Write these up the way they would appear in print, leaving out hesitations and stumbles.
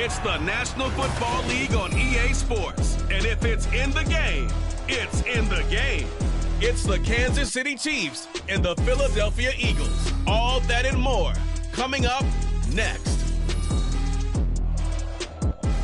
It's the National Football League on EA Sports. And if it's in the game, it's in the game. It's the Kansas City Chiefs and the Philadelphia Eagles. All that and more coming up next.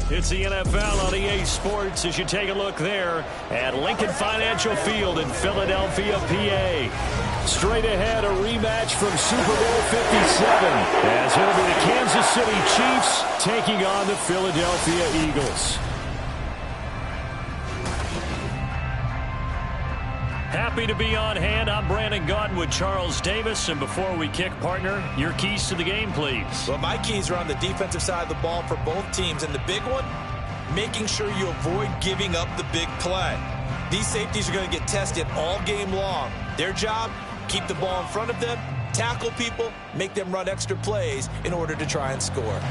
It's the NFL on EA Sports as you take a look there at Lincoln Financial Field in Philadelphia, PA. Straight ahead, a rematch from Super Bowl 57 as it'll be the Kansas City Chiefs taking on the Philadelphia Eagles. Happy to be on hand. I'm Brandon Gaudin with Charles Davis. And before we kick, partner, your keys to the game, please. Well, my keys are on the defensive side of the ball for both teams. And the big one, making sure you avoid giving up the big play. These safeties are going to get tested all game long. Their job, keep the ball in front of them, tackle people, make them run extra plays in order to try and score.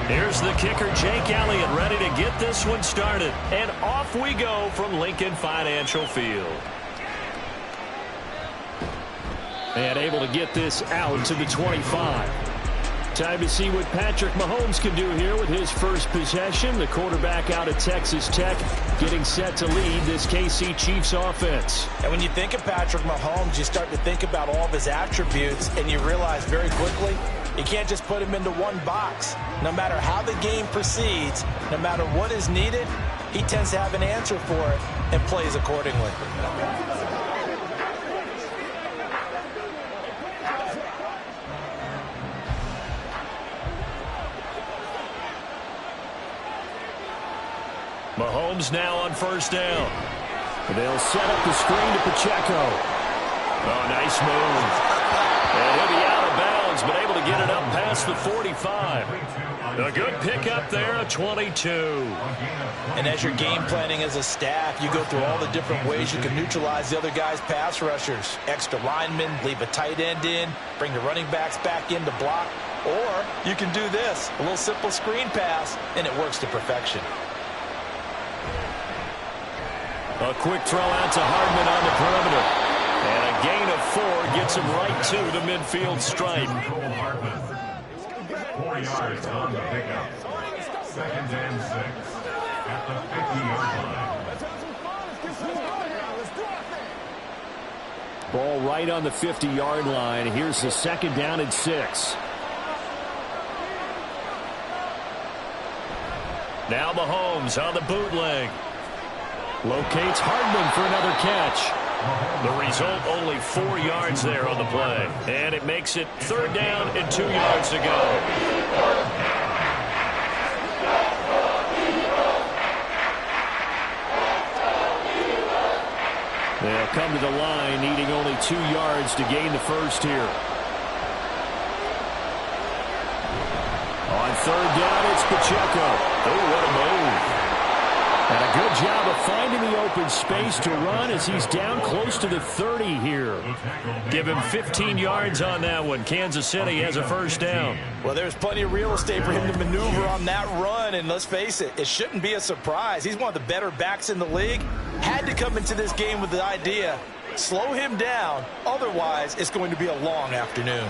Here's the kicker, Jake Elliott, ready to get this one started. And off we go from Lincoln Financial Field. And able to get this out to the 25. Time to see what Patrick Mahomes can do here with his first possession. The quarterback out of Texas Tech getting set to lead this KC Chiefs offense. And when you think of Patrick Mahomes, you start to think about all of his attributes, and you realize very quickly you can't just put him into one box. No matter how the game proceeds, no matter what is needed, he tends to have an answer for it and plays accordingly. Mahomes now on first down. They'll set up the screen to Pacheco. Oh, nice move. And he'll be out of bounds, but able to get it up past the 45. A good pickup there, a 22. And as you're game planning as a staff, you go through all the different ways you can neutralize the other guy's pass rushers. Extra linemen, leave a tight end in, bring the running backs back in to block. Or you can do this, a little simple screen pass, and it works to perfection. A quick throw out to Hardman on the perimeter. And a gain of 4 gets him right to the midfield stripe. 4 yards on the pickup. 2nd and 6 at the 50-yard line. Ball right on the 50-yard line. Here's the 2nd down and 6. Now Mahomes on the bootleg. Locates Hardman for another catch. The result, only 4 yards there on the play. And it makes it 3rd down and 2 yards to go. They'll come to the line, needing only 2 yards to gain the first here. On 3rd down, it's Pacheco. Oh, what a move. And a good job of finding the open space to run as he's down close to the 30 here. Give him 15 yards on that one. Kansas City has a first down. Well, there's plenty of real estate for him to maneuver on that run, and let's face it, it shouldn't be a surprise. He's one of the better backs in the league. Had to come into this game with the idea, slow him down, otherwise it's going to be a long afternoon.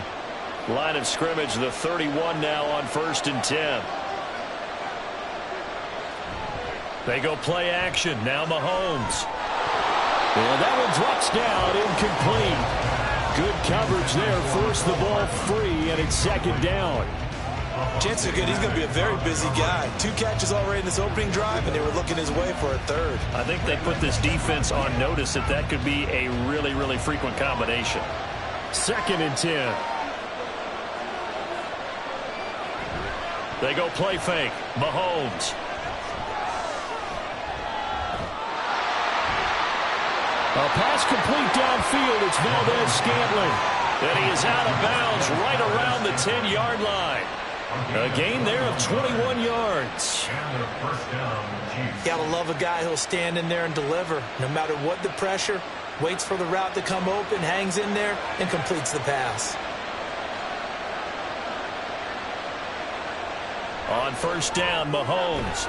Line of scrimmage, the 31 now on 1st and 10. They go play action. Now Mahomes. And that one drops down, incomplete. Good coverage there. Forced the ball free, and it's 2nd down. Chances are good he's going to be a very busy guy. 2 catches already in this opening drive, and they were looking his way for a 3rd. I think they put this defense on notice that could be a really, really frequent combination. 2nd and 10. They go play fake. Mahomes. A pass complete downfield. It's Valdez-Scantling. And he is out of bounds right around the 10-yard line. A gain there of 21 yards. Gotta love a guy who'll stand in there and deliver. No matter what the pressure, waits for the route to come open, hangs in there, and completes the pass. On first down, Mahomes.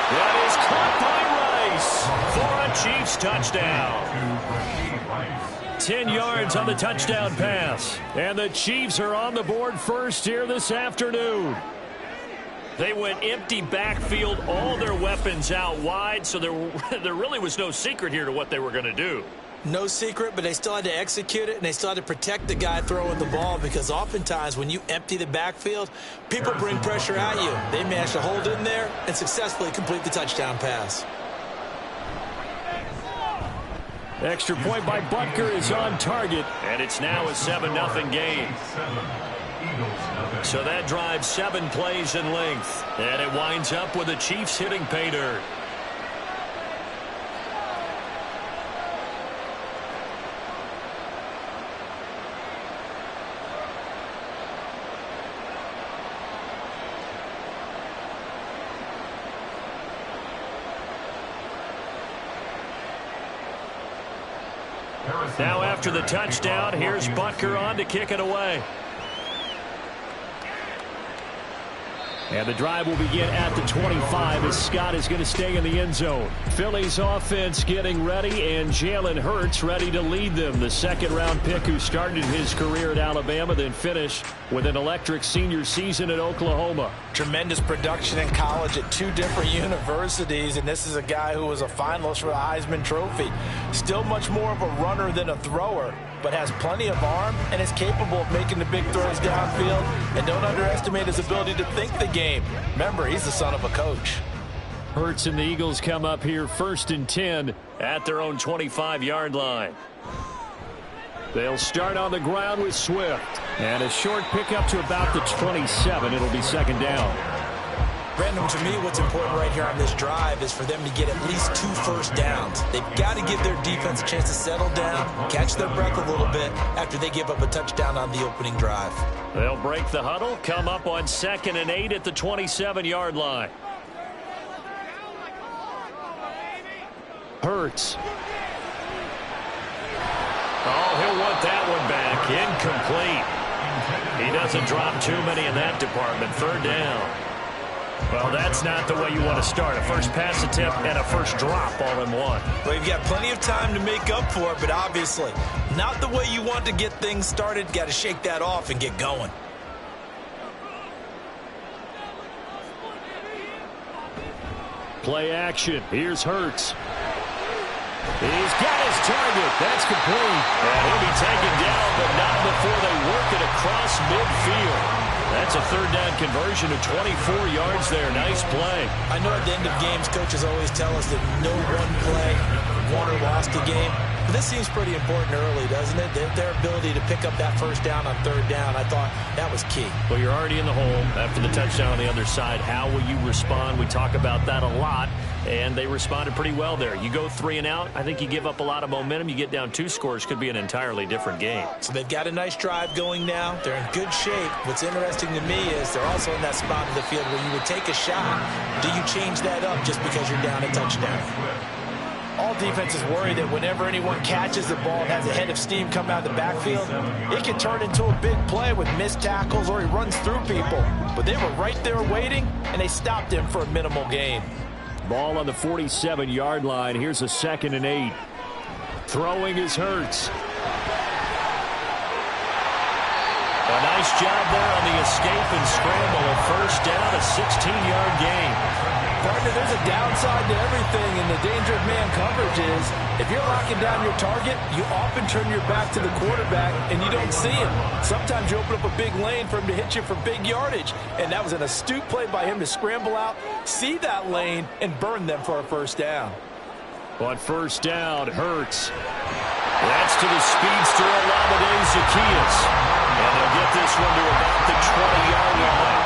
That is caught by Rice for a Chiefs touchdown. 10 yards on the touchdown pass. And the Chiefs are on the board first here this afternoon. They went empty backfield, all their weapons out wide, so there really was no secret here to what they were going to do. No secret, but they still had to execute it, and they still had to protect the guy throwing the ball, because oftentimes when you empty the backfield, people bring pressure at you. They managed to hold in there and successfully complete the touchdown pass. Extra point by Butker is on target, and it's now a 7-0 game. So that drives 7 plays in length, and it winds up with the Chiefs hitting pay dirt. Now after the touchdown, here's Butker on to kick it away. And the drive will begin at the 25 as Scott is going to stay in the end zone. Philly's offense getting ready, and Jalen Hurts ready to lead them. The second-round pick who started his career at Alabama, then finished with an electric senior season at Oklahoma. Tremendous production in college at 2 different universities, and this is a guy who was a finalist for the Heisman Trophy. Still much more of a runner than a thrower, but has plenty of arm and is capable of making the big throws downfield. And don't underestimate his ability to think the game. Remember, he's the son of a coach. Hurts and the Eagles come up here 1st and 10 at their own 25-yard line. They'll start on the ground with Swift. And a short pickup to about the 27. It'll be second down. Brandon, to me, what's important right here on this drive is for them to get at least 2 first downs. They've got to give their defense a chance to settle down, catch their breath a little bit after they give up a touchdown on the opening drive. They'll break the huddle, come up on 2nd and 8 at the 27-yard line. Hurts. Oh, he'll want that one back. Incomplete. He doesn't drop too many in that department. 3rd down. Well, that's not the way you want to start. A first pass attempt and a first drop all in one. Well, you've got plenty of time to make up for it, but obviously not the way you want to get things started. Got to shake that off and get going. Play action. Here's Hurts. He's got his target. That's complete. And he'll be taken down, but not before they work it across midfield. That's a 3rd down conversion of 24 yards there. Nice play. I know at the end of games, coaches always tell us that no one play won or lost a game. But this seems pretty important early, doesn't it? Their ability to pick up that first down on 3rd down, I thought that was key. Well, you're already in the hole after the touchdown on the other side. How will you respond? We talk about that a lot, and they responded pretty well there. You go 3 and out, I think you give up a lot of momentum. You get down 2 scores, could be an entirely different game. So they've got a nice drive going now. They're in good shape. What's interesting to me is they're also in that spot of the field where you would take a shot. Do you change that up just because you're down a touchdown? All defenses worry that whenever anyone catches the ball and has a head of steam come out of the backfield, it can turn into a big play with missed tackles or he runs through people. But they were right there waiting, and they stopped him for a minimal gain. Ball on the 47-yard line. Here's a 2nd and 8. Throwing is Hurts. A nice job there on the escape and scramble. A first down, a 16-yard gain. Partner, there's a downside to everything, and the danger of man coverage is if you're locking down your target, you often turn your back to the quarterback and you don't see him. Sometimes you open up a big lane for him to hit you for big yardage, and that was an astute play by him to scramble out, see that lane, and burn them for a first down. On first down, Hurts. That's to the speedster Olamide Zaccheaus. And they'll get this one to about the 20-yard line.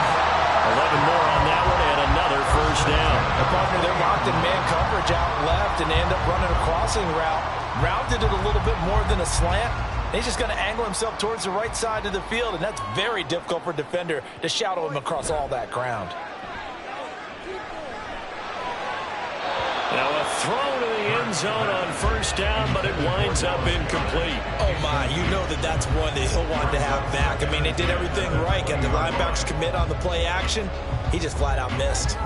11 more on that one and another first first down. The partner, they're locked in man coverage out left, and they end up running a crossing route. Rounded it a little bit more than a slant. He's just going to angle himself towards the right side of the field, and that's very difficult for a defender to shadow him across all that ground. Now a throw to the end zone on first down, but it winds up incomplete. Oh, my. You know that's one that he'll want to have back. I mean, they did everything right. Got the linebackers commit on the play action. He just flat out missed.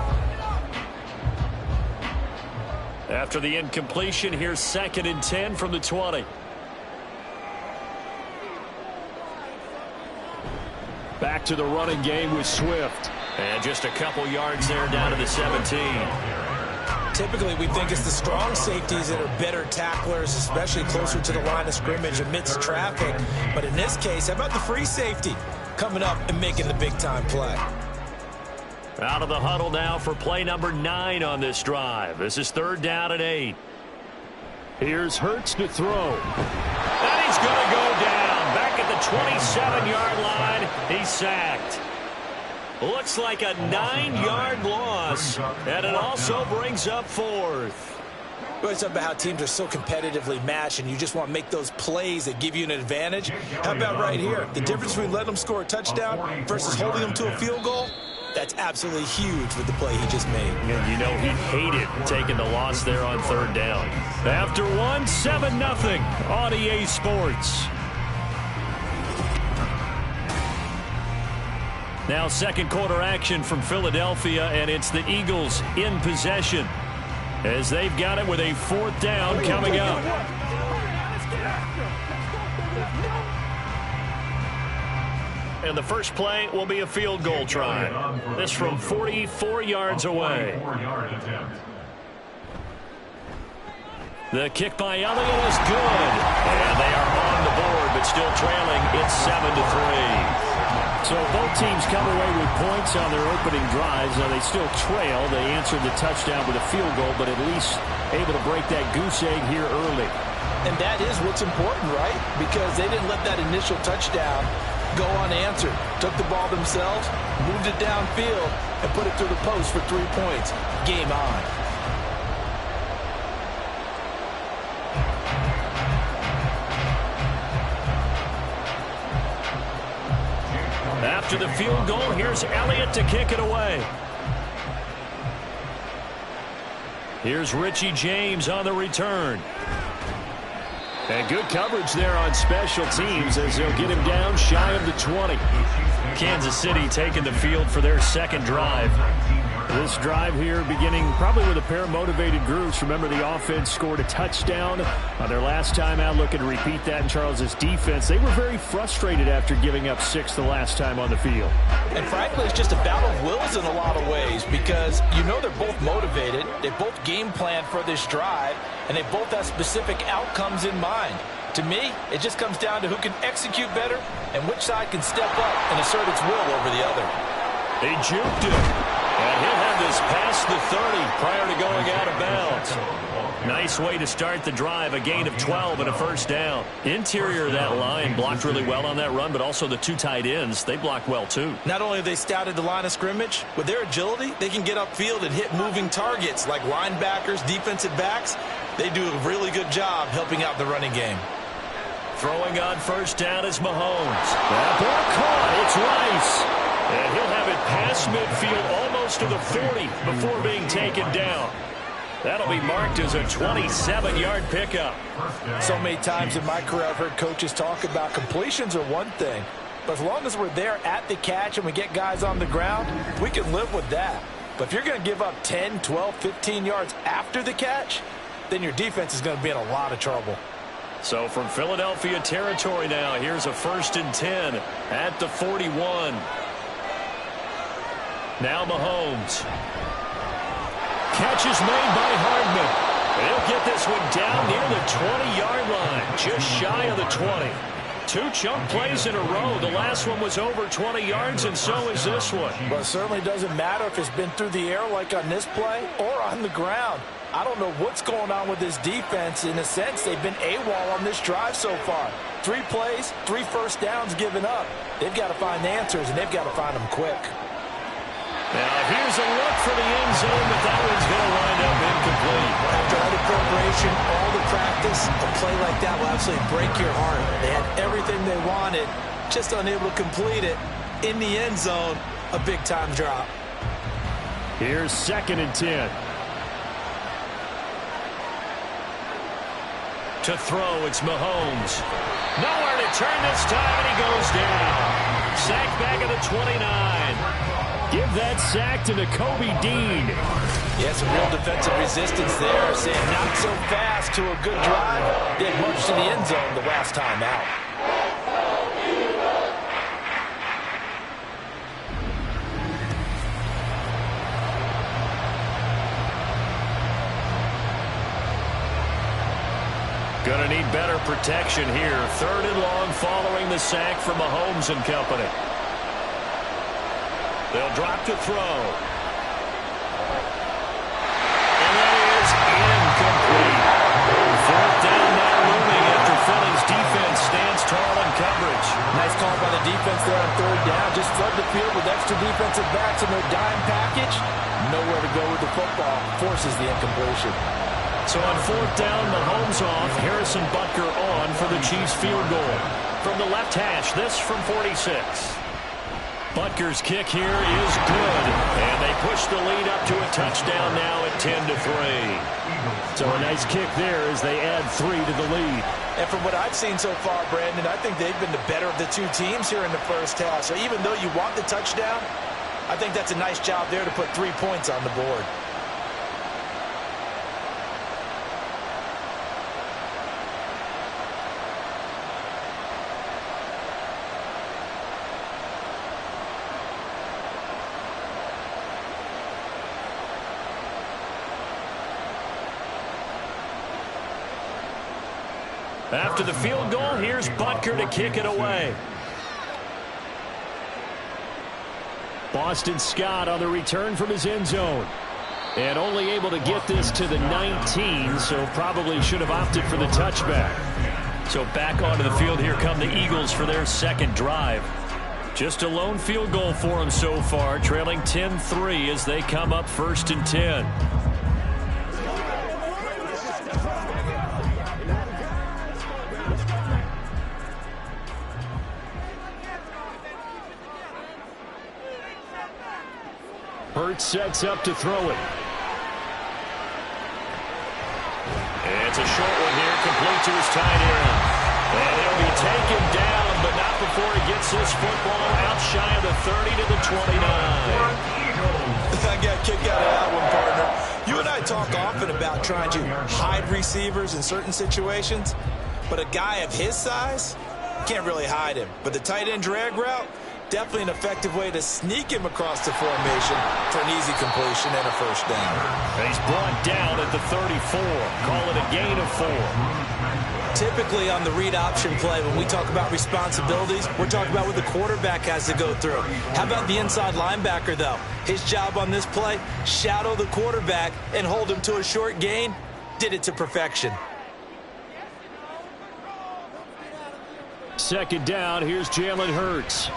After the incompletion, here's 2nd and 10 from the 20. Back to the running game with Swift. And just a couple yards there down to the 17. Typically, we think it's the strong safeties that are better tacklers, especially closer to the line of scrimmage amidst traffic. But in this case, how about the free safety coming up and making the big-time play? Out of the huddle now for play number 9 on this drive. This is 3rd down and 8. Here's Hurts to throw. And he's going to go down. Back at the 27-yard line, he's sacked. Looks like a 9-yard loss, and it also brings up 4th. Well, it's about how teams are so competitively matched, and you just want to make those plays that give you an advantage. How about right here? The difference between letting them score a touchdown versus holding them to a field goal, that's absolutely huge with the play he just made. And you know he hated taking the loss there on 3rd down. After 1, 7-0 on EA Sports. Now 2nd quarter action from Philadelphia, and it's the Eagles in possession as they've got it with a 4th down coming up. And the first play will be a field goal try. This from 44 yards away. The kick by Elliott is good. And they are on the board, but still trailing. It's 7-3. So both teams come away with points on their opening drives. Now they still trail. They answered the touchdown with a field goal, but at least able to break that goose egg here early. And that is what's important, right? Because they didn't let that initial touchdown go unanswered. Took the ball themselves, moved it downfield, and put it through the post for 3 points. Game on. After the field goal, here's Elliott to kick it away. Here's Richie James on the return. And good coverage there on special teams as they'll get him down shy of the 20. Kansas City taking the field for their 2nd drive. This drive here beginning probably with a pair of motivated groups. Remember, the offense scored a touchdown on their last time out. Looking to repeat that in Charles's defense. They were very frustrated after giving up 6 the last time on the field. And frankly, it's just a battle of wills in a lot of ways because you know they're both motivated. They both game planned for this drive, and they both have specific outcomes in mind. To me, it just comes down to who can execute better and which side can step up and assert its will over the other. He juked it. And he'll have this past the 30 prior to going out of bounds. Nice way to start the drive, a gain of 12 and a 1st down. Interior of that line blocked really well on that run, but also the 2 tight ends, they blocked well too. Not only have they scouted the line of scrimmage, with their agility, they can get upfield and hit moving targets like linebackers, defensive backs. They do a really good job helping out the running game. Throwing on 1st down is Mahomes. That ball caught. It's Rice. And he'll have it past midfield almost to the 40 before being taken down. That'll be marked as a 27-yard pickup. So many times in my career I've heard coaches talk about completions are one thing, but as long as we're there at the catch and we get guys on the ground, we can live with that. But if you're going to give up 10, 12, 15 yards after the catch, then your defense is going to be in a lot of trouble. So from Philadelphia territory now, here's a 1st and 10 at the 41. Now Mahomes. Catch is made by Hardman. He'll get this one down near the 20-yard line, just shy of the 20. 2 chunk plays in a row. The last one was over 20 yards, and so is this one. Well, it certainly doesn't matter if it's been through the air like on this play or on the ground. I don't know what's going on with this defense. In a sense, they've been AWOL on this drive so far. 3 plays, 3 first downs given up. They've got to find answers, and they've got to find them quick. Now here's a look for the end zone, but that one's going to wind up incomplete. After all the preparation, all the practice, a play like that will absolutely break your heart. They had everything they wanted, just unable to complete it. In the end zone, a big-time drop. Here's 2nd and 10. To throw, it's Mahomes. Nowhere to turn this time, and he goes down. Sacked back at the 29. Give that sack to Nakobe Dean. Yeah, some real defensive resistance there. Saying not so fast to a good drive. Did much to the end zone the last time out. Going to need better protection here. 3rd and long following the sack from Mahomes and company. They'll drop to throw. And that is incomplete. 4th down now looming after Philly's defense stands tall in coverage. Nice call by the defense there on 3rd down. Just flood the field with extra defensive backs in their dime package. Nowhere to go with the football. Forces the incompletion. So on 4th down, Mahomes off, Harrison Butker on for the Chiefs field goal. From the left hash, this from 46. Butker's kick here is good, and they push the lead up to a touchdown now at 10-3. So a nice kick there as they add 3 to the lead. And from what I've seen so far, Brandon, I think they've been the better of the two teams here in the first half. So even though you want the touchdown, I think that's a nice job there to put 3 points on the board. After the field goal, here's Butker to kick it away. Boston Scott on the return from his end zone. And only able to get this to the 19, so probably should have opted for the touchback. So back onto the field, here come the Eagles for their 2nd drive. Just a lone field goal for them so far, trailing 10-3 as they come up 1st and 10. Hurts sets up to throw it. It's a short one here, complete to his tight end. And he'll be taken down, but not before he gets this football out shy of the 30 to the 29. I got a kick out of that one, partner. You and I talk often about trying to hide receivers in certain situations, but a guy of his size can't really hide him. But the tight end drag route, definitely an effective way to sneak him across the formation for an easy completion and a 1st down. And he's brought down at the 34. Call it a gain of 4. Typically on the read option play, when we talk about responsibilities, we're talking about what the quarterback has to go through. How about the inside linebacker, though? His job on this play, shadow the quarterback and hold him to a short gain. Did it to perfection. 2nd down, here's Jalen Hurts.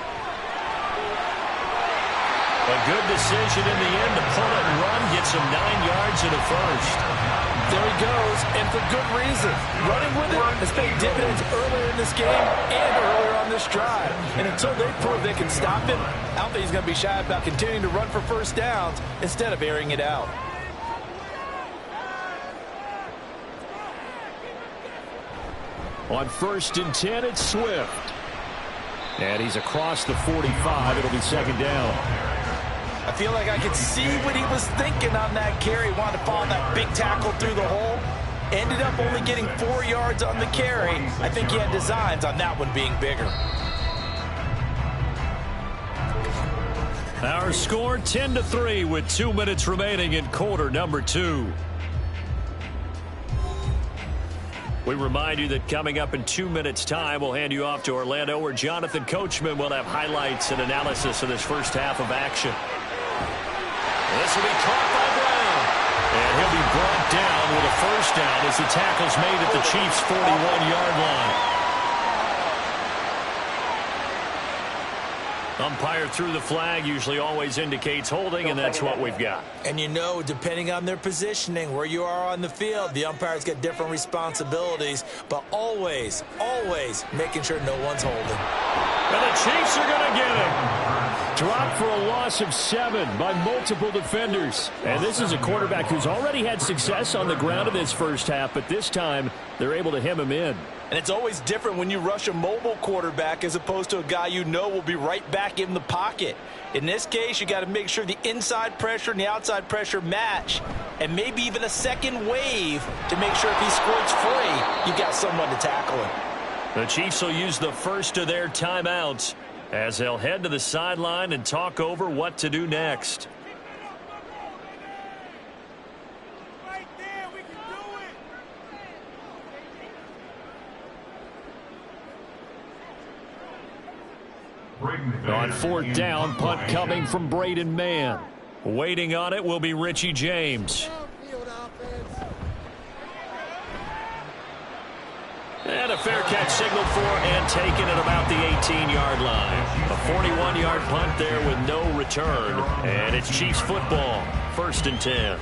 A good decision in the end to pull it and run, gets him 9 yards and a 1st. There he goes, and for good reason. Running with it has paid dividends earlier in this game and earlier on this drive. And until they prove they can stop him, I don't think he's going to be shy about continuing to run for 1st downs instead of airing it out. On 1st and 10, it's Swift. And he's across the 45. It'll be 2nd down. I feel like I could see what he was thinking on that carry. Wanted to follow that big tackle through the hole. Ended up only getting 4 yards on the carry. I think he had designs on that one being bigger. Our score 10-3 with 2 minutes remaining in quarter number 2. We remind you that coming up in 2 minutes' time, we'll hand you off to Orlando, where Jonathan Coachman will have highlights and analysis of this first half of action. This will be caught by Brown. And he'll be brought down with a 1st down as the tackle's made at the Chiefs' 41-yard line. Umpire threw the flag, usually always indicates holding, and that's what we've got. And you know, depending on their positioning, where you are on the field, the umpires get different responsibilities, but always, always making sure no one's holding. And the Chiefs are going to get him. Dropped for a loss of 7 by multiple defenders. And this is a quarterback who's already had success on the ground in this first half, but this time they're able to hem him in. And it's always different when you rush a mobile quarterback as opposed to a guy you know will be right back in the pocket. In this case, you got to make sure the inside pressure and the outside pressure match, and maybe even a second wave to make sure if he squirts free, you got someone to tackle him. The Chiefs will use the first of their timeouts as they'll head to the sideline and talk over what to do next. On 4th down, punt coming from Braden Mann. Waiting on it will be Richie James. And a fair catch signaled for and taken at about the 18-yard line. A 41-yard punt there with no return. And it's Chiefs football, 1st and 10.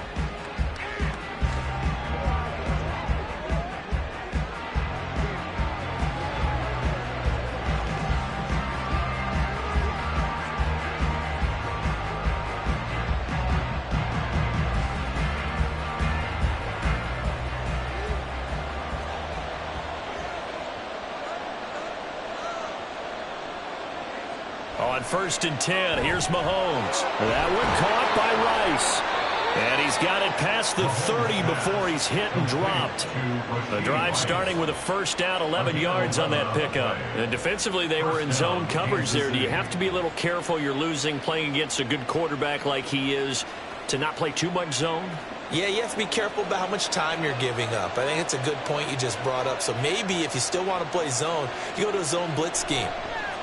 On 1st and 10, here's Mahomes. That one caught by Rice. And he's got it past the 30 before he's hit and dropped. The drive starting with a 1st down, 11 yards on that pickup. And defensively, they were in zone coverage there. Do you have to be a little careful? You're losing, playing against a good quarterback like he is, to not play too much zone? Yeah, you have to be careful about how much time you're giving up. I think it's a good point you just brought up. So maybe if you still want to play zone, you go to a zone blitz scheme.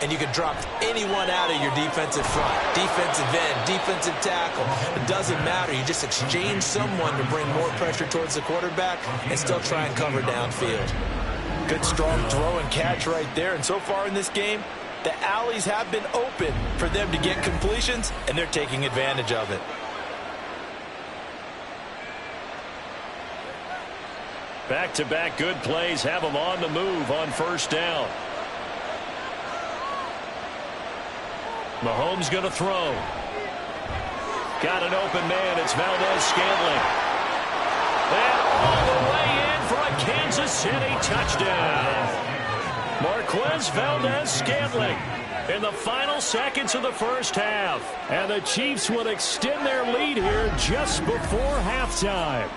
And you can drop anyone out of your defensive front, defensive end, defensive tackle. It doesn't matter. You just exchange someone to bring more pressure towards the quarterback and still try and cover downfield. Good, strong throw and catch right there. And so far in this game, the alleys have been open for them to get completions, and they're taking advantage of it. Back-to-back good plays have them on the move on 1st down. Mahomes going to throw. Got an open man. It's Valdez-Scantling. And all the way in for a Kansas City touchdown. Marquez Valdez-Scantling in the final seconds of the first half. And the Chiefs will extend their lead here just before halftime.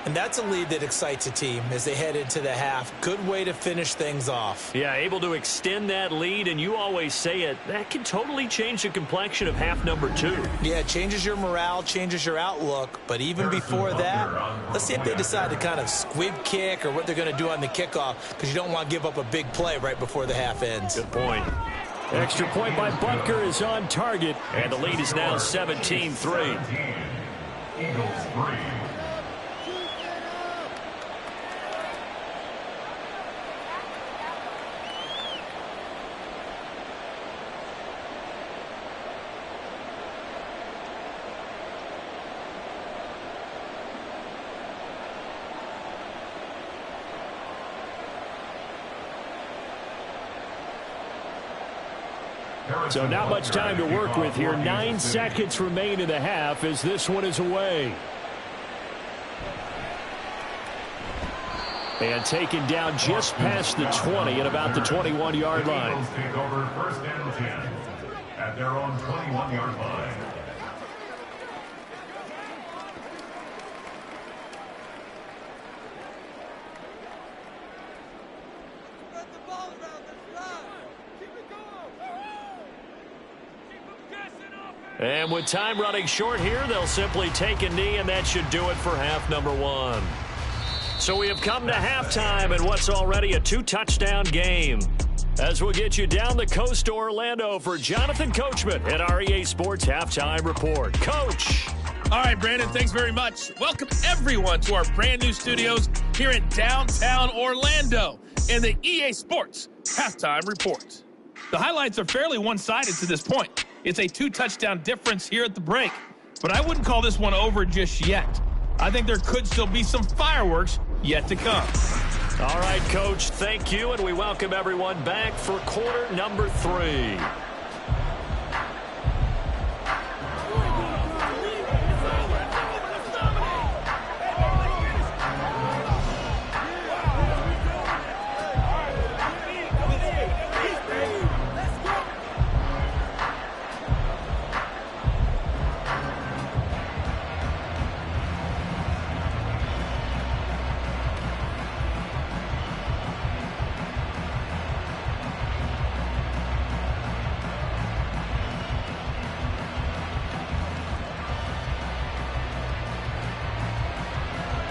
And that's a lead that excites a team as they head into the half. Good way to finish things off. Yeah, able to extend that lead, and you always say it, that can totally change the complexion of half number 2. Yeah, it changes your morale, changes your outlook. But even before that, let's see if they decide to kind of squib kick or what they're going to do on the kickoff, because you don't want to give up a big play right before the half ends. Good point. Extra point by Butker is on target, and the lead is now 17-3. Eagles 3. So not much time to work with here. 9 seconds remain in the half as this one is away. And taken down just past the 20 at about the 21-yard line. Eagles take over 1st and 10 at their own 21-yard line. And with time running short here, they'll simply take a knee, and that should do it for half number 1. So we have come to halftime in what's already a 2-touchdown game. As we'll get you down the coast to Orlando for Jonathan Coachman at our EA Sports Halftime Report. Coach. All right, Brandon, thanks very much. Welcome, everyone, to our brand new studios here in downtown Orlando in the EA Sports Halftime Report. The highlights are fairly one-sided to this point. It's a 2-touchdown difference here at the break, but I wouldn't call this one over just yet. I think there could still be some fireworks yet to come. All right, Coach, thank you, and we welcome everyone back for quarter number 3.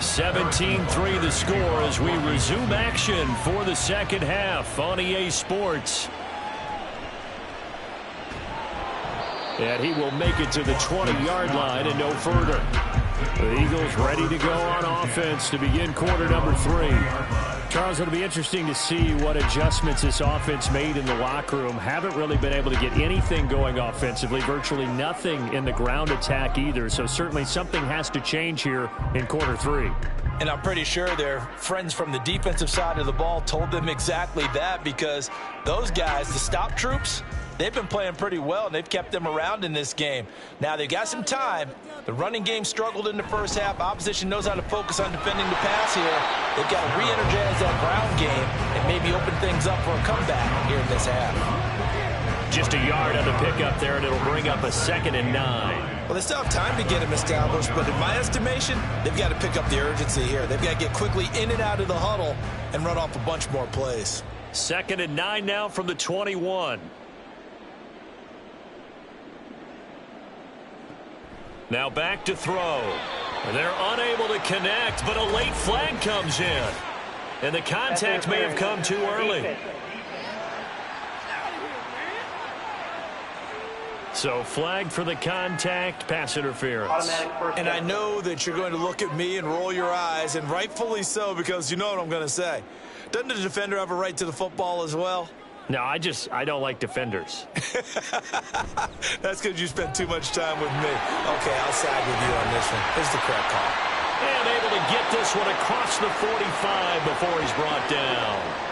(17-3) the score as we resume action for the second half on EA Sports. And he will make it to the 20-yard line and no further. The Eagles ready to go on offense to begin quarter number 3. Charles, it'll be interesting to see what adjustments this offense made in the locker room. Haven't really been able to get anything going offensively, virtually nothing in the ground attack either. So certainly something has to change here in quarter 3. And I'm pretty sure their friends from the defensive side of the ball told them exactly that, because those guys, the stop troops, they've been playing pretty well, and they've kept them around in this game. Now, they've got some time. The running game struggled in the first half. Opposition knows how to focus on defending the pass here. They've got to re-energize that ground game and maybe open things up for a comeback here in this half. Just a yard on the pickup there, and it'll bring up a 2nd and 9. Well, they still have time to get him established, but in my estimation, they've got to pick up the urgency here. They've got to get quickly in and out of the huddle and run off a bunch more plays. 2nd and 9 now from the 21. Now back to throw. They're unable to connect, but a late flag comes in. And the contact may have come too early. So flag for the contact, pass interference. And I know that you're going to look at me and roll your eyes, and rightfully so, because you know what I'm going to say. Doesn't the defender have a right to the football as well? No, I don't like defenders. That's because you spent too much time with me. Okay, I'll side with you on this one. Here's the correct call. And able to get this one across the 45 before he's brought down.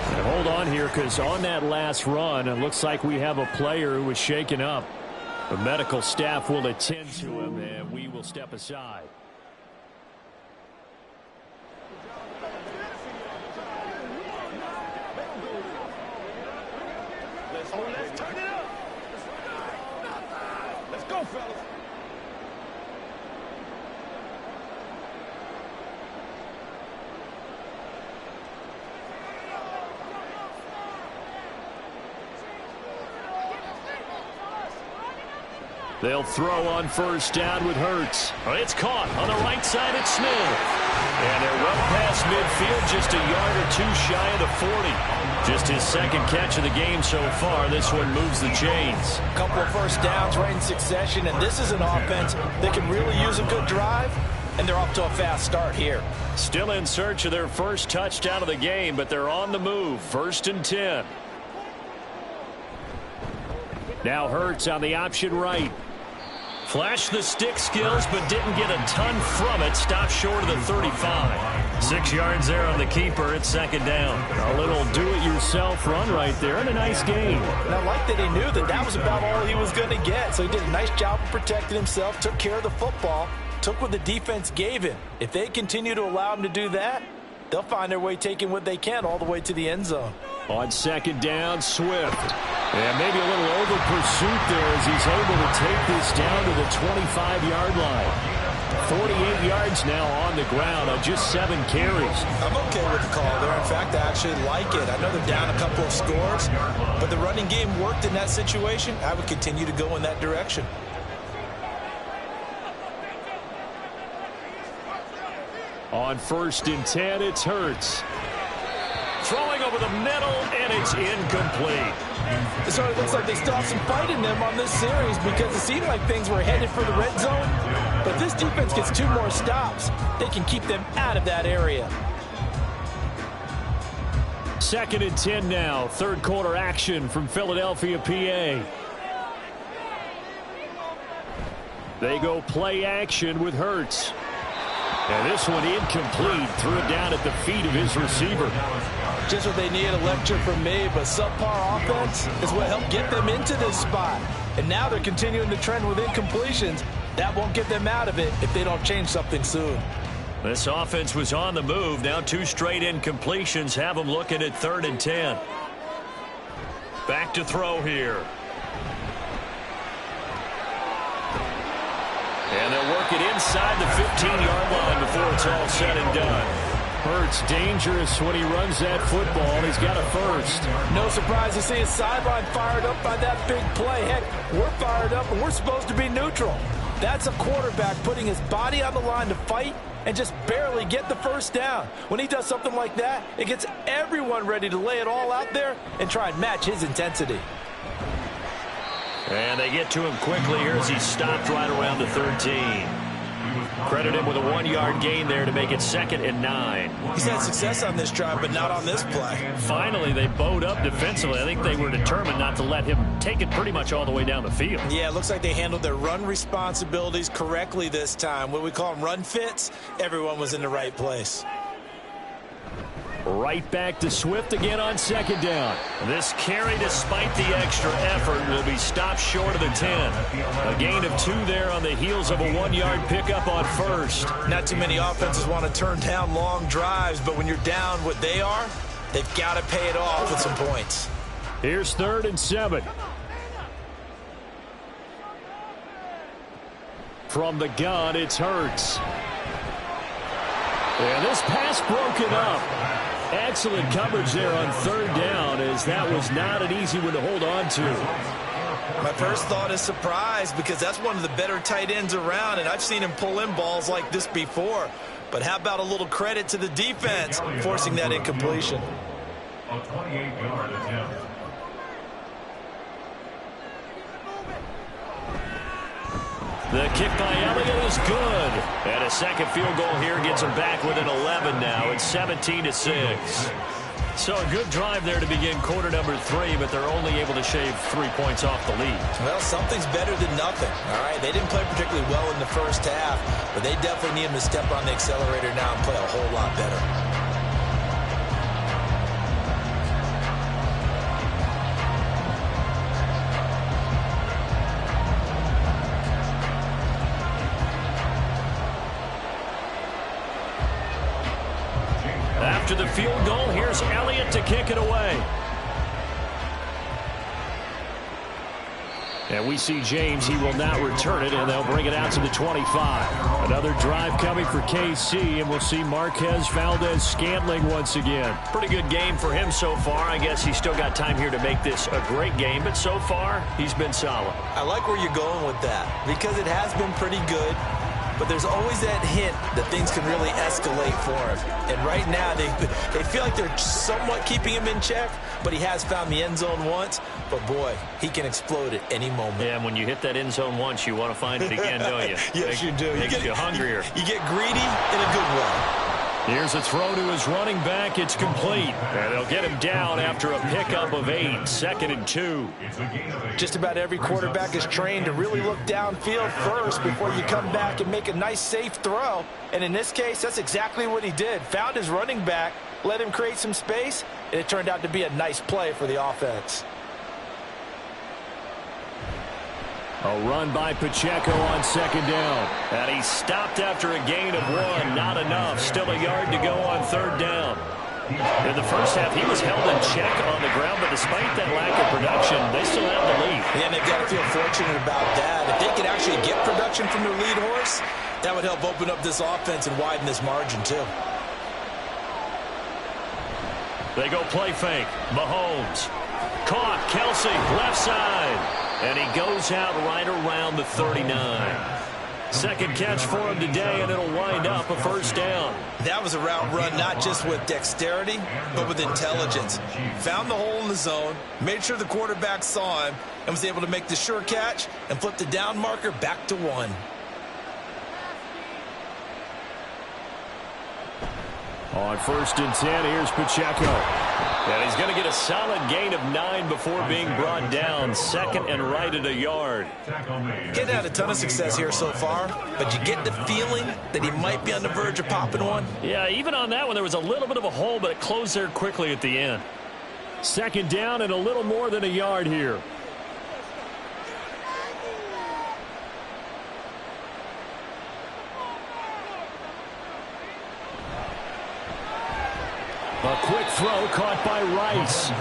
And hold on here, because on that last run, it looks like we have a player who was shaken up. The medical staff will attend to him, and we will step aside. Let's turn it up. Let's go, fellas. They'll throw on first down with Hurts. It's caught on the right side at Smith. And they're well past midfield, just a yard or two shy of the 40. Just his second catch of the game so far. This one moves the chains. A couple of first downs right in succession, and this is an offense that can really use a good drive, and they're off to a fast start here. Still in search of their first touchdown of the game, but they're on the move. 1st and 10. Now Hurts on the option right. Flashed the stick skills, but didn't get a ton from it. Stopped short of the 35. 6 yards there on the keeper. It's 2nd down. A little do-it-yourself run right there, and a nice gain. And I like that he knew that that was about all he was going to get. So he did a nice job of protecting himself, took care of the football, took what the defense gave him. If they continue to allow him to do that, they'll find their way taking what they can all the way to the end zone. On 2nd down, Swift. And maybe a little over pursuit there as he's able to take this down to the 25-yard line. 48 yards now on the ground on just 7 carries. I'm okay with the call there. In fact, I actually like it. I know they're down a couple of scores, but the running game worked in that situation. I would continue to go in that direction. On 1st and 10, it's Hurts. Throwing over the middle, and it's incomplete. So it looks like they still have some fight in them on this series, because it seemed like things were headed for the red zone. But this defense gets 2 more stops. They can keep them out of that area. 2nd and 10 now. Third quarter action from Philadelphia, PA. They go play action with Hurts. And this one incomplete. Threw it down at the feet of his receiver. Just what they need, a lecture from me, but subpar offense is what helped get them into this spot. And now they're continuing the trend with incompletions. That won't get them out of it if they don't change something soon. This offense was on the move. Now 2 straight incompletions have them looking at 3rd and 10. Back to throw here. And they'll work it inside the 15-yard line before it's all said and done. Hurts dangerous when he runs that football. He's got a first. No surprise to see his sideline fired up by that big play. Heck, we're fired up and we're supposed to be neutral. That's a quarterback putting his body on the line to fight and just barely get the first down. When he does something like that, it gets everyone ready to lay it all out there and try and match his intensity. And they get to him quickly here as he stopped right around the 13. Credit him with a 1-yard gain there to make it 2nd and 9. He's had success on this drive, but not on this play. Finally, they bowed up defensively. I think they were determined not to let him take it pretty much all the way down the field. Yeah, it looks like they handled their run responsibilities correctly this time. What we call them run fits, everyone was in the right place. Right back to Swift again on 2nd down. This carry, despite the extra effort, will be stopped short of the 10. A gain of 2 there on the heels of a 1-yard pickup on 1st. Not too many offenses want to turn down long drives, but when you're down what they are, they've got to pay it off with some points. Here's 3rd and 7. From the gun, it's Hurts. And this pass broken up. Excellent coverage there on 3rd down, as that was not an easy one to hold on to. My first thought is surprise, because that's one of the better tight ends around, and I've seen him pull in balls like this before. But how about a little credit to the defense forcing that incompletion? A 28-yard attempt. The kick by Elliott is good. And a second field goal here gets them back within 11 now. It's 17-6. So a good drive there to begin quarter number 3, but they're only able to shave 3 points off the lead. Well, something's better than nothing. All right, they didn't play particularly well in the first half, but they definitely need him to step on the accelerator now and play a whole lot better. After the field goal, here's Elliott to kick it away. And we see James. He will not return it, and they'll bring it out to the 25. Another drive coming for KC, and we'll see Marquez Valdez-Scantling once again. Pretty good game for him so far. I guess he's still got time here to make this a great game, but so far, he's been solid. I like where you're going with that, because it has been pretty good. But there's always that hint that things can really escalate for him. And right now, they feel like they're somewhat keeping him in check, but he has found the end zone once. But, boy, he can explode at any moment. Yeah, and when you hit that end zone once, you want to find it again, don't you? Yes, you do. Makes you hungrier. You get greedy in a good way. Here's a throw to his running back. It's complete. And they'll get him down after a pickup of 8. 2nd and 2. Just about every quarterback is trained to really look downfield first before you come back and make a nice, safe throw. And in this case, that's exactly what he did. Found his running back, let him create some space, and it turned out to be a nice play for the offense. A run by Pacheco on 2nd down. And he stopped after a gain of 1. Not enough. Still a yard to go on 3rd down. In the first half, he was held in check on the ground, but despite that lack of production, they still have the lead. Yeah, and they've got to feel fortunate about that. If they could actually get production from their lead horse, that would help open up this offense and widen this margin, too. They go play fake. Mahomes. Caught. Kelsey, left side. And he goes out right around the 39. Second catch for him today, and it'll wind up a 1st down. That was a route run not just with dexterity, but with intelligence. Found the hole in the zone, made sure the quarterback saw him, and was able to make the sure catch and flip the down marker back to 1. On 1st and 10, here's Pacheco. And he's going to get a solid gain of 9 before being brought down. Second and right at a yard. Getting had a ton of success here so far, but you get the feeling that he might be on the verge of popping one. Yeah, even on that one, there was a little bit of a hole, but it closed there quickly at the end. Second down and a little more than a yard here. A quick throw caught by Rice.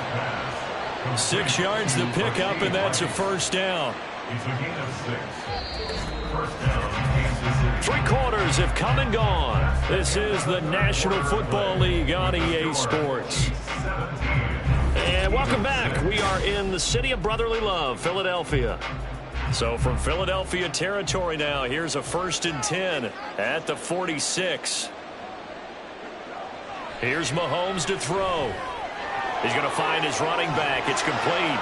6 yards to pick up, and that's a first down. It's a gain of 6. First down, Kansas City. 3 quarters have come and gone. This is the National Football League on EA Sports. And welcome back. We are in the city of brotherly love, Philadelphia. So from Philadelphia territory now, here's a 1st and 10 at the 46. Here's Mahomes to throw. He's going to find his running back. It's complete.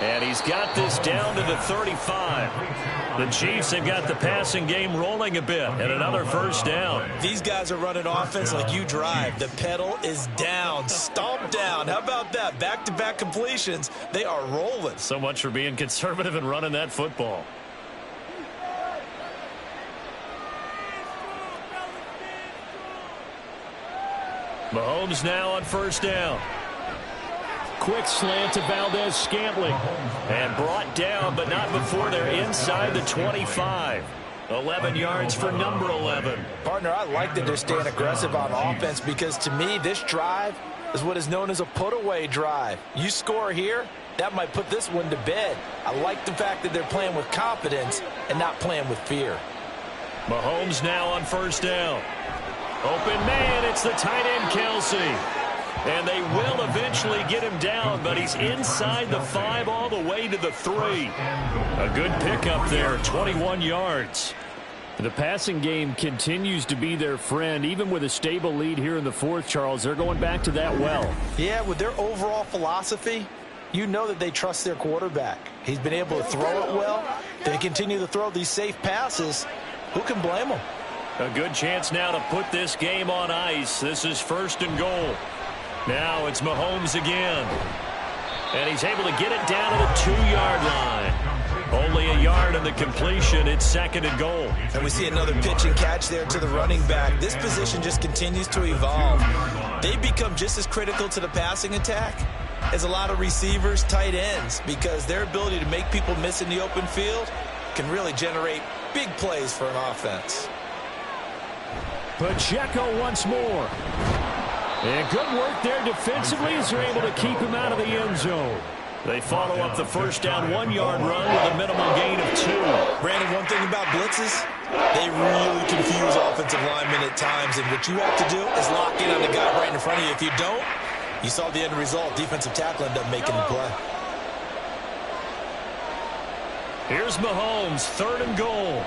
And he's got this down to the 35. The Chiefs have got the passing game rolling a bit, and another first down. These guys are running offense like you drive. The pedal is down, stomped down. How about that? Back-to-back completions. They are rolling. So much for being conservative and running that football. Mahomes now on first down. Quick slant to Valdez-Scantling. And brought down, but not before they're inside the 25. 11 yards for number 11. Partner, I like that they're staying aggressive on offense because, to me, this drive is what is known as a put-away drive. You score here, that might put this one to bed. I like the fact that they're playing with confidence and not playing with fear. Mahomes now on first down. Open man, it's the tight end, Kelsey. And they will eventually get him down, but he's inside the 5 all the way to the 3. A good pickup there, 21 yards. The passing game continues to be their friend, even with a stable lead here in the 4th, Charles. They're going back to that well. Yeah, with their overall philosophy, you know that they trust their quarterback. He's been able to throw it well. They continue to throw these safe passes. Who can blame them? A good chance now to put this game on ice. This is 1st and goal. Now it's Mahomes again. And he's able to get it down to the 2-yard line. Only a yard in the completion. It's 2nd and goal. And we see another pitch and catch there to the running back. This position just continues to evolve. They become just as critical to the passing attack as a lot of receivers, tight ends, because their ability to make people miss in the open field can really generate big plays for an offense. Pacheco once more. And good work there defensively as they're able to keep him out of the end zone. They follow up the first down 1-yard run with a minimal gain of 2. Brandon, one thing about blitzes, they really confuse offensive linemen at times, and what you have to do is lock in on the guy right in front of you. If you don't, you saw the end result. Defensive tackle ended up making the play. Here's Mahomes, 3rd and goal.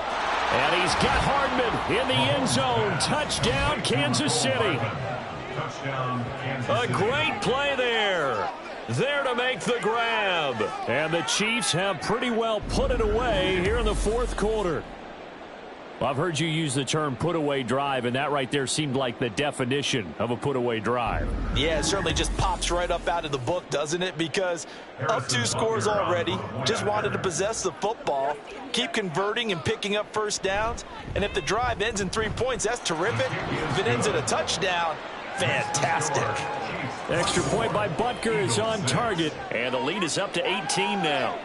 And he's got Hardman in the end zone. Touchdown, Kansas City. A great play there. There to make the grab. And the Chiefs have pretty well put it away here in the 4th quarter. Well, I've heard you use the term put-away drive, and that right there seemed like the definition of a put-away drive. Yeah, it certainly just pops right up out of the book, doesn't it? Because up 2 scores already, just wanted to possess the football, keep converting and picking up first downs, and if the drive ends in 3 points, that's terrific. If it ends in a touchdown, fantastic. Extra point by Butker is on target, and the lead is up to 18 now.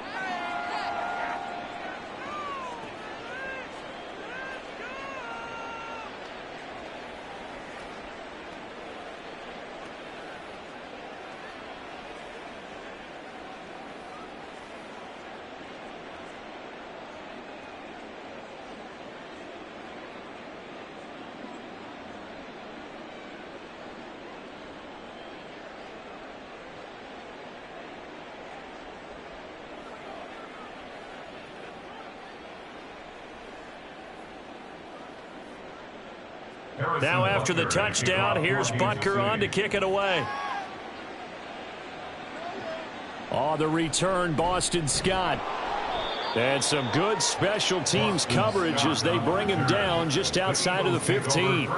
Now after the touchdown, here's Butker on to kick it away. Oh, the return, Boston Scott. And some good special teams coverage as they bring him down just outside of the 15.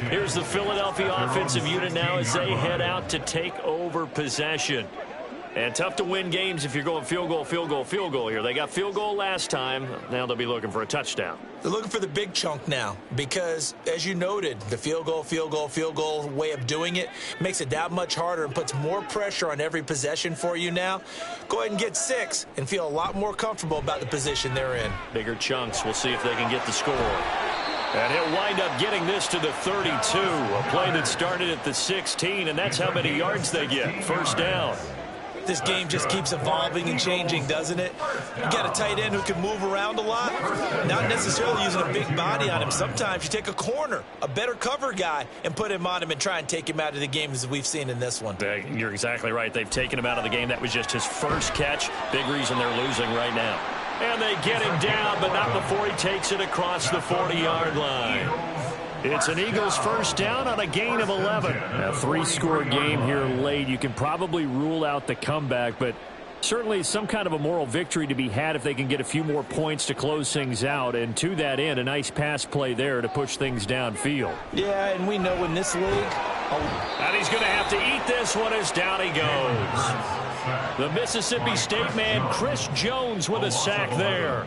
Here's the Philadelphia offensive unit now as they head out to take over possession. And tough to win games if you're going field goal, field goal, field goal here. They got field goal last time. Now they'll be looking for a touchdown. They're looking for the big chunk now because, as you noted, the field goal way of doing it makes it that much harder and puts more pressure on every possession for you now. Go ahead and get 6 and feel a lot more comfortable about the position they're in. Bigger chunks. We'll see if they can get the score. And he'll wind up getting this to the 32, a play that started at the 16, and that's how many yards they get. First down. This game just keeps evolving and changing, doesn't it? You got a tight end who can move around a lot, not necessarily using a big body on him. Sometimes you take a corner, a better cover guy, and put him on him and try and take him out of the game as we've seen in this one. You're exactly right. They've taken him out of the game. That was just his first catch. Big reason they're losing right now. And they get him down, but not before he takes it across the 40-yard line. It's an Eagles first down on a gain of 11. A 3-score game here late. You can probably rule out the comeback, but certainly some kind of a moral victory to be had if they can get a few more points to close things out. And to that end, a nice pass play there to push things downfield. Yeah, and we know in this league. And he's going to have to eat this one as down he goes. The Mississippi State man, Chris Jones, with a sack there.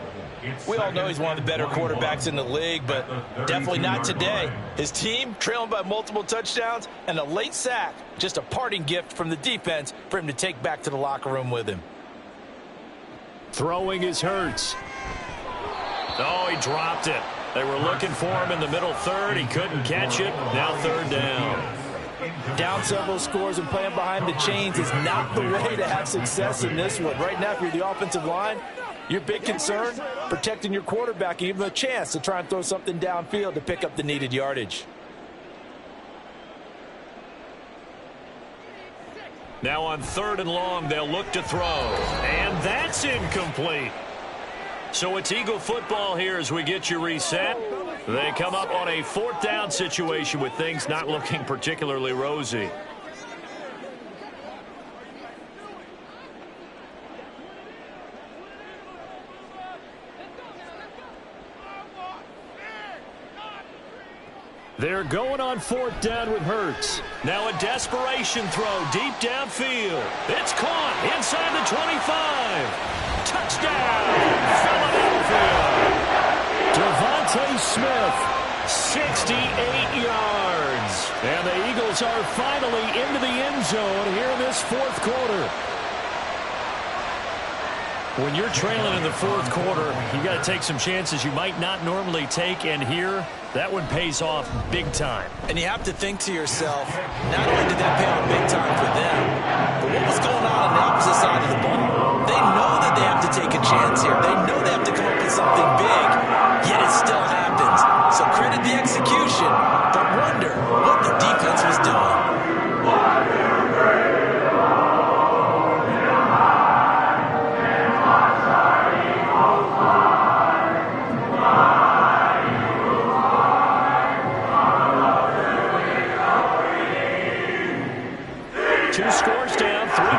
We all know he's one of the better quarterbacks in the league, but definitely not today. His team trailing by multiple touchdowns and a late sack. Just a parting gift from the defense for him to take back to the locker room with him. Throwing is Hurts. Oh, he dropped it. They were looking for him in the middle third. He couldn't catch it. Now third down. Down several scores and playing behind the chains is not the way to have success in this one. Right now, if you're the offensive line, your big concern, protecting your quarterback and give him a chance to try and throw something downfield to pick up the needed yardage. Now on third and long, they'll look to throw. And that's incomplete. So it's Eagle football here as we get you reset. They come up on a 4th down situation with things not looking particularly rosy. They're going on 4th down with Hurts. Now a desperation throw deep downfield. It's caught inside the 25. Touchdown, Philadelphia. Devontae Smith, 68 yards. And the Eagles are finally into the end zone here in this 4th quarter. When you're trailing in the 4th quarter, you got to take some chances you might not normally take, and here, that one pays off big time. And you have to think to yourself, not only did that pay off big time for them, but what was going on the opposite side of the ball? They know that they have to take a chance here. They know they have to come up with something big, yet it still happens. So credit the execution, but wonder what the defense was doing.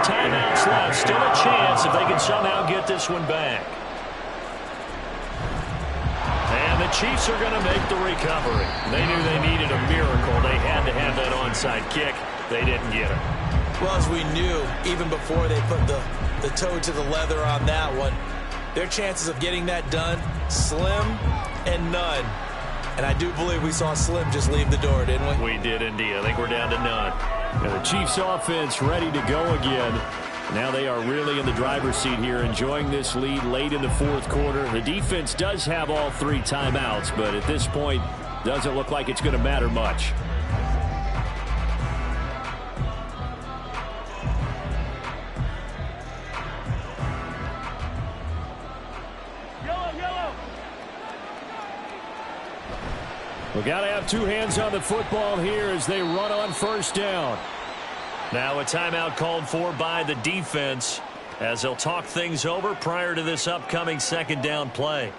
Timeouts left. Still a chance if they can somehow get this one back. And the Chiefs are going to make the recovery. They knew they needed a miracle. They had to have that onside kick. They didn't get it. Well, as we knew, even before they put the toe to the leather on that one, their chances of getting that done, slim and none. And I do believe we saw Slim just leave the door, didn't we? We did indeed. I think we're down to none. And the Chiefs offense ready to go again. Now they are really in the driver's seat here, enjoying this lead late in the 4th quarter. The defense does have all 3 timeouts, but at this point, doesn't look like it's going to matter much. We got to have 2 hands on the football here as they run on 1st down. Now a timeout called for by the defense as they'll talk things over prior to this upcoming 2nd down play.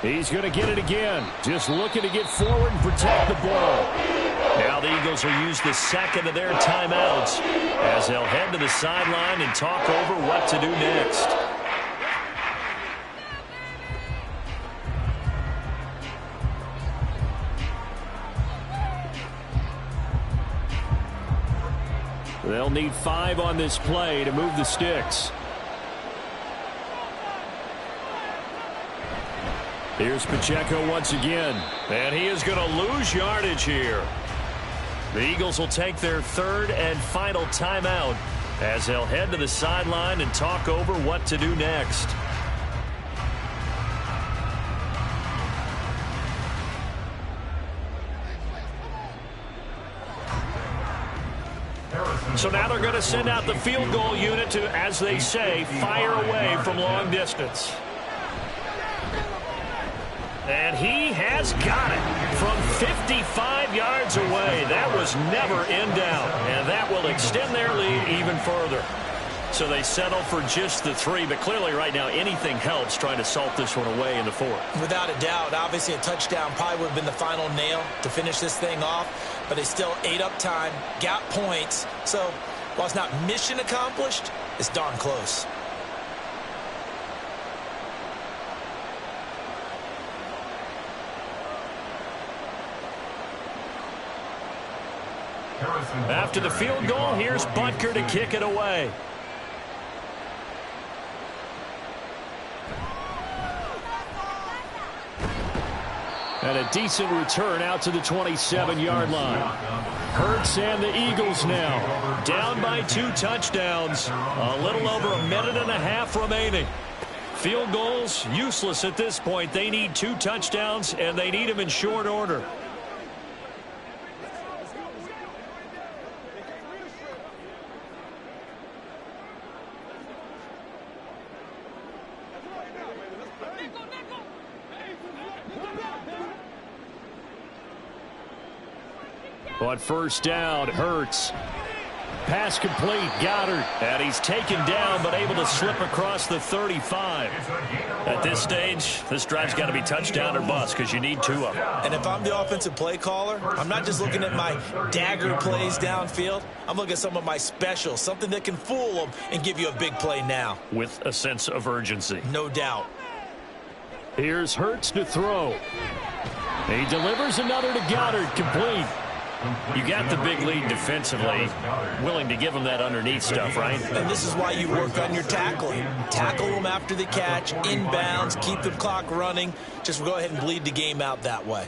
He's going to get it again. Just looking to get forward and protect the ball. Now the Eagles will use the second of their timeouts as they'll head to the sideline and talk over what to do next. They'll need 5 on this play to move the sticks. Here's Pacheco once again. And he is going to lose yardage here. The Eagles will take their third and final timeout as they'll head to the sideline and talk over what to do next. So now they're going to send out the field goal unit to, as they say, fire away from long distance. And he has got it from 55 yards away. That was never in doubt, and that will extend their lead even further. So they settle for just the 3, but clearly right now anything helps trying to salt this one away in the 4th. Without a doubt, obviously a touchdown probably would have been the final nail to finish this thing off, but they still ate up time, got points. So while it's not mission accomplished, it's darn close. After the field goal, here's Butker to kick it away. And a decent return out to the 27-yard line. Hurts and the Eagles now down by 2 touchdowns. A little over a minute and a half remaining. Field goals useless at this point. They need 2 touchdowns, and they need them in short order. On first down, Hurts. Pass complete, Goddard. And he's taken down, but able to slip across the 35. At this stage, this drive's got to be touchdown or bust because you need 2 of them. And if I'm the offensive play caller, I'm not just looking at my dagger plays downfield. I'm looking at some of my specials, something that can fool them and give you a big play now. With a sense of urgency. No doubt. Here's Hurts to throw. He delivers another to Goddard, complete. You got the big lead defensively, willing to give them that underneath stuff, right? And this is why you work on your tackling. Tackle them after the catch, inbounds, keep the clock running. Just go ahead and bleed the game out that way.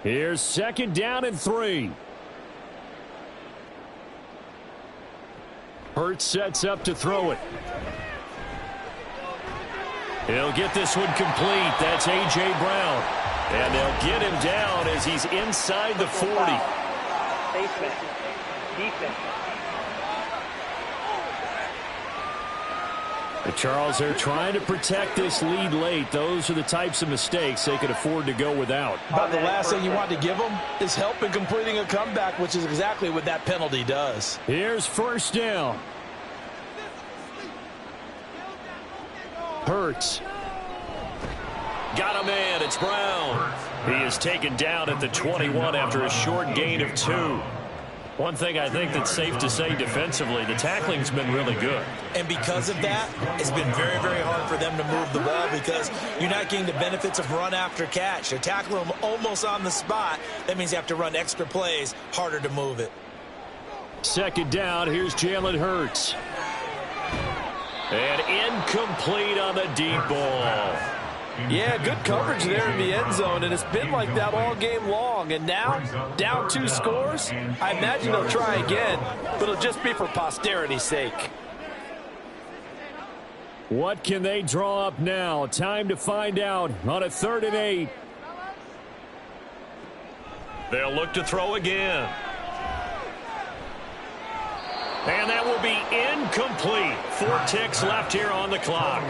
Here's second down and 3. Hurts sets up to throw it. He'll get this one complete. That's A.J. Brown. And they'll get him down as he's inside the 40. Defense. Charles, they're trying to protect this lead late. Those are the types of mistakes they could afford to go without. About the last thing you want to give them is help in completing a comeback, which is exactly what that penalty does. Here's first down. Hurts. Got a man. It's Brown. He is taken down at the 21 after a short gain of 2. One thing I think that's safe to say defensively, the tackling's been really good. And because of that, it's been very, very hard for them to move the ball because you're not getting the benefits of run after catch. They're tackling them almost on the spot. That means you have to run extra plays, harder to move it. Second down, here's Jalen Hurts. And incomplete on the deep ball. Yeah, good coverage there in the end zone, and it's been like that all game long. And now, down 2 scores, I imagine they'll try again, but it'll just be for posterity's sake. What can they draw up now? Time to find out on a 3rd and 8. They'll look to throw again. And that will be incomplete. 4 ticks left here on the clock.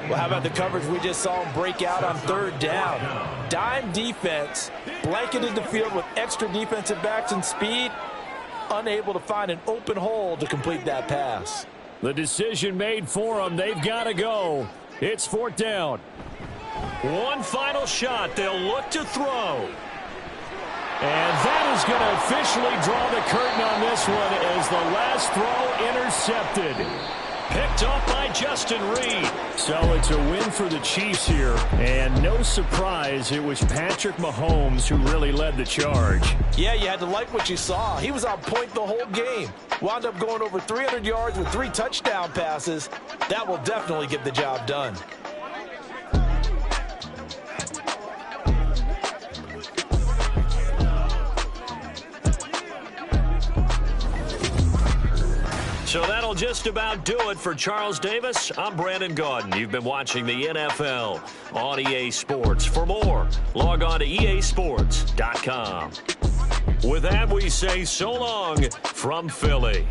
Well, how about the coverage we just saw him break out on 3rd down? Dime defense, blanketed the field with extra defensive backs and speed, unable to find an open hole to complete that pass. The decision made for them. They've got to go. It's 4th down. One final shot. They'll look to throw. And that is going to officially draw the curtain on this one as the last throw intercepted. Picked up by Justin Reed. So it's a win for the Chiefs here. And no surprise, it was Patrick Mahomes who really led the charge. Yeah, you had to like what you saw. He was on point the whole game. Wound up going over 300 yards with 3 touchdown passes. That will definitely get the job done. So that'll just about do it for Charles Davis. I'm Brandon Gaudin. You've been watching the NFL on EA Sports. For more, log on to easports.com. With that, we say so long from Philly.